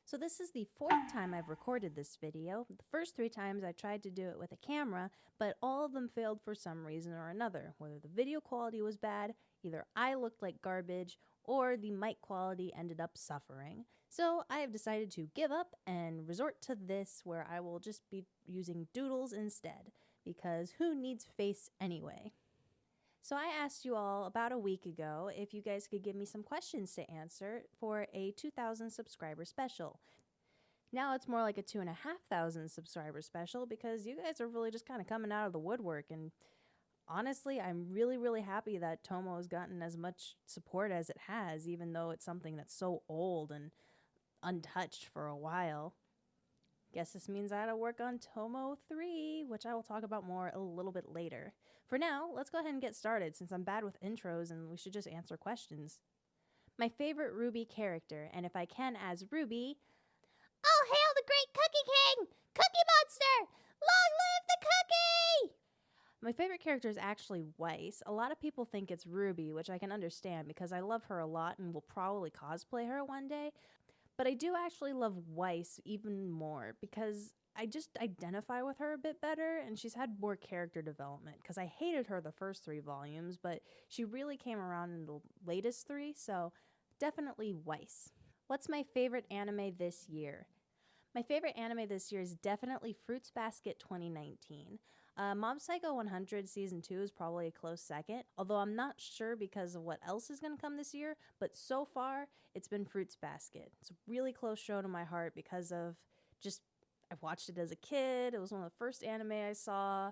So this is the fourth time I've recorded this video. The first 3 times I tried to do it with a camera, but all of them failed for some reason or another. Whether the video quality was bad, either I looked like garbage, or the mic quality ended up suffering. So I have decided to give up and resort to this, where I will just be using doodles instead, because who needs face anyway? So I asked you all about a week ago if you guys could give me some questions to answer for a 2,000 subscriber special. Now it's more like a 2,500 subscriber special because you guys are really just kind of coming out of the woodwork. And honestly, I'm really happy that Tomo has gotten as much support as it has, even though it's something that's so old and untouched for a while. Guess this means I had to work on Tomo 3, which I will talk about more a little bit later. For now, let's go ahead and get started since I'm bad with intros and we should just answer questions. My favorite Ruby character, and if I can as Ruby... Oh, hail the great Cookie King! Cookie Monster! Long live the cookie! My favorite character is actually Weiss. A lot of people think it's Ruby, which I can understand because I love her a lot and will probably cosplay her one day. But I do actually love Weiss even more because I just identify with her a bit better, and she's had more character development because I hated her the first 3 volumes, but she really came around in the latest 3, so definitely Weiss. What's my favorite anime this year? My favorite anime this year is definitely Fruits Basket 2019. Mob Psycho 100 Season 2 is probably a close second, although I'm not sure because of what else is going to come this year, but so far, it's been Fruits Basket. It's a really close show to my heart because of just, I watched it as a kid, it was one of the first anime I saw,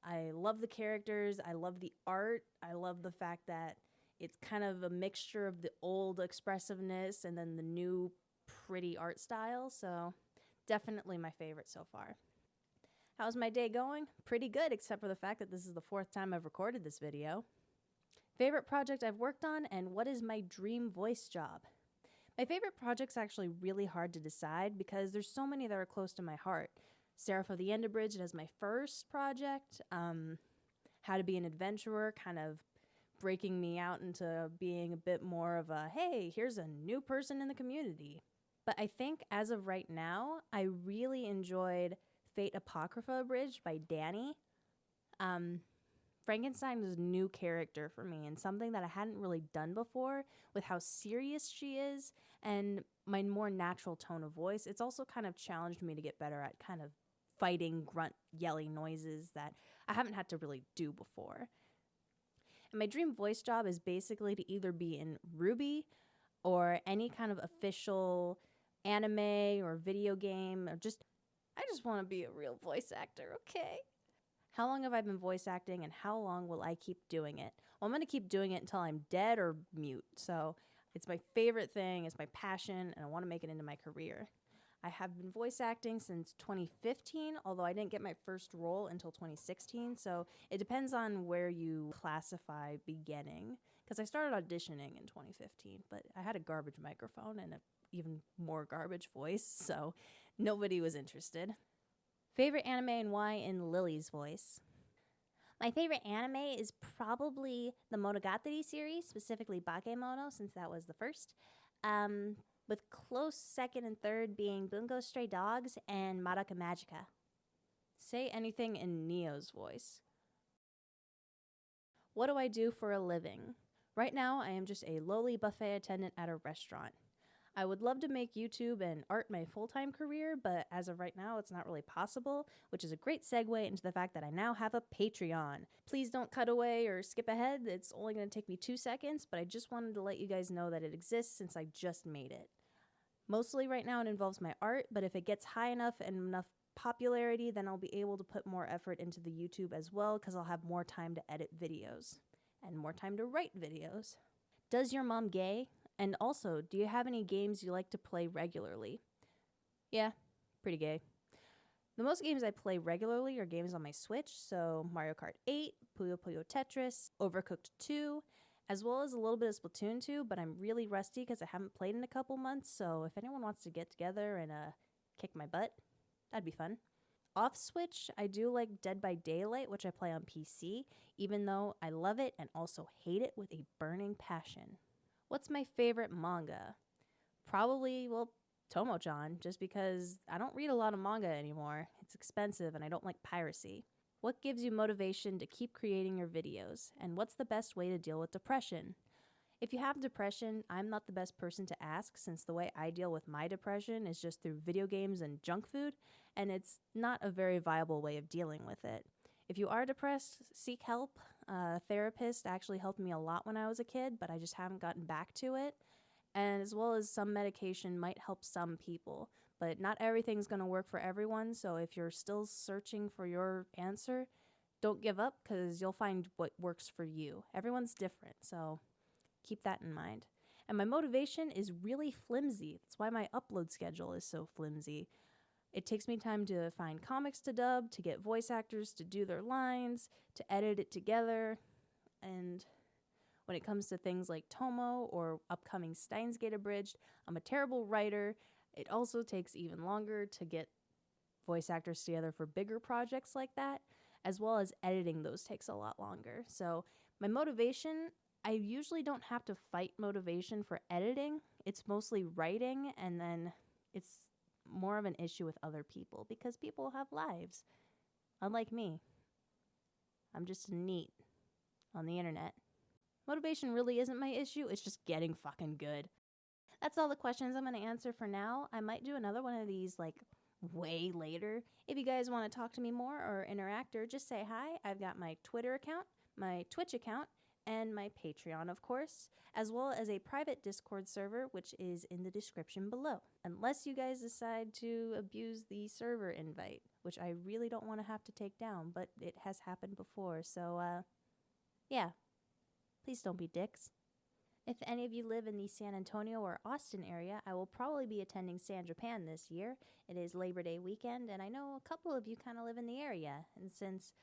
I love the characters, I love the art, I love the fact that it's kind of a mixture of the old expressiveness and then the new pretty art style, so definitely my favorite so far. How's my day going? Pretty good, except for the fact that this is the 4th time I've recorded this video. Favorite project I've worked on, and what is my dream voice job? My favorite project's actually really hard to decide because there's so many that are close to my heart. Seraph of the Endabridged as my first project, How to Be an Adventurer, kind of breaking me out into being a bit more of a, hey, here's a new person in the community. But I think as of right now, I really enjoyed Fate Apocrypha Abridged by Danny. Frankenstein is a new character for me and something that I hadn't really done before with how serious she is and my more natural tone of voice. It's also kind of challenged me to get better at kind of fighting, grunt, yelling noises that I haven't had to really do before. And my dream voice job is basically to either be in Ruby or any kind of official anime or video game or I just want to be a real voice actor, okay? How long have I been voice acting and how long will I keep doing it? Well, I'm going to keep doing it until I'm dead or mute. So it's my favorite thing, it's my passion, and I want to make it into my career. I have been voice acting since 2015, although I didn't get my first role until 2016. So it depends on where you classify beginning. Because I started auditioning in 2015, but I had a garbage microphone and a even more garbage voice, so nobody was interested. Favorite anime and why in Lily's voice? My favorite anime is probably the Monogatari series, specifically Bakemono, since that was the first. With close second and third being Bungo Stray Dogs and Madoka Magica. Say anything in Neo's voice. What do I do for a living? Right now, I am just a lowly buffet attendant at a restaurant. I would love to make YouTube and art my full-time career, but as of right now, it's not really possible, which is a great segue into the fact that I now have a Patreon. Please don't cut away or skip ahead. It's only going to take me 2 seconds, but I just wanted to let you guys know that it exists since I just made it. Mostly right now it involves my art, but if it gets high enough and enough popularity, then I'll be able to put more effort into the YouTube as well because I'll have more time to edit videos and more time to write videos. Does your mom gay? And also, do you have any games you like to play regularly? Yeah, pretty gay. The most games I play regularly are games on my Switch, so Mario Kart 8, Puyo Puyo Tetris, Overcooked 2, as well as a little bit of Splatoon 2, but I'm really rusty because I haven't played in a couple months, so if anyone wants to get together and kick my butt, that'd be fun. Off Switch, I do like Dead by Daylight, which I play on PC, even though I love it and also hate it with a burning passion. What's my favorite manga? Probably, well, Tomo-chan just because I don't read a lot of manga anymore. It's expensive and I don't like piracy. What gives you motivation to keep creating your videos? And what's the best way to deal with depression? If you have depression, I'm not the best person to ask since the way I deal with my depression is just through video games and junk food, and it's not a very viable way of dealing with it. If you are depressed, seek help. A therapist actually helped me a lot when I was a kid, but I just haven't gotten back to it. And as well as some medication might help some people, but not everything's going to work for everyone. So if you're still searching for your answer, don't give up because you'll find what works for you. Everyone's different, so keep that in mind. And my motivation is really flimsy. That's why my upload schedule is so flimsy. It takes me time to find comics to dub, to get voice actors to do their lines, to edit it together. And when it comes to things like Tomo or upcoming Steins Gate Abridged, I'm a terrible writer. It also takes even longer to get voice actors together for bigger projects like that, as well as editing those takes a lot longer. So my motivation, I usually don't have to fight motivation for editing. It's mostly writing, and then it's more of an issue with other people because people have lives. Unlike me, I'm just a neat on the internet. Motivation really isn't my issue, it's just getting fucking good. That's all the questions I'm going to answer for now. I might do another one of these like way later. If you guys want to talk to me more or interact or just say hi, I've got my Twitter account, my Twitch account, and my Patreon, of course, as well as a private Discord server, which is in the description below. Unless you guys decide to abuse the server invite, which I really don't want to have to take down, but it has happened before, so, yeah. Please don't be dicks. If any of you live in the San Antonio or Austin area, I will probably be attending San Japan this year. It is Labor Day weekend, and I know a couple of you kind of live in the area. And since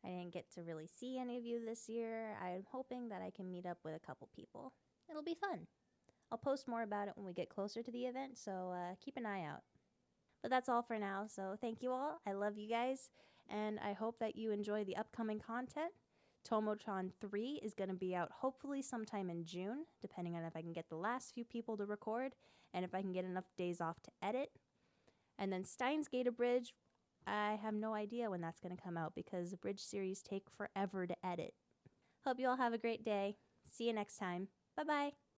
I didn't get to really see any of you this year, I'm hoping that I can meet up with a couple people. It'll be fun. I'll post more about it when we get closer to the event, so keep an eye out. But that's all for now, so thank you all. I love you guys, and I hope that you enjoy the upcoming content. Tomo-chan 3 is going to be out hopefully sometime in June, depending on if I can get the last few people to record and if I can get enough days off to edit. And then Steins Gate Abridged, I have no idea when that's going to come out because the Bridge series take forever to edit. Hope you all have a great day. See you next time. Bye-bye.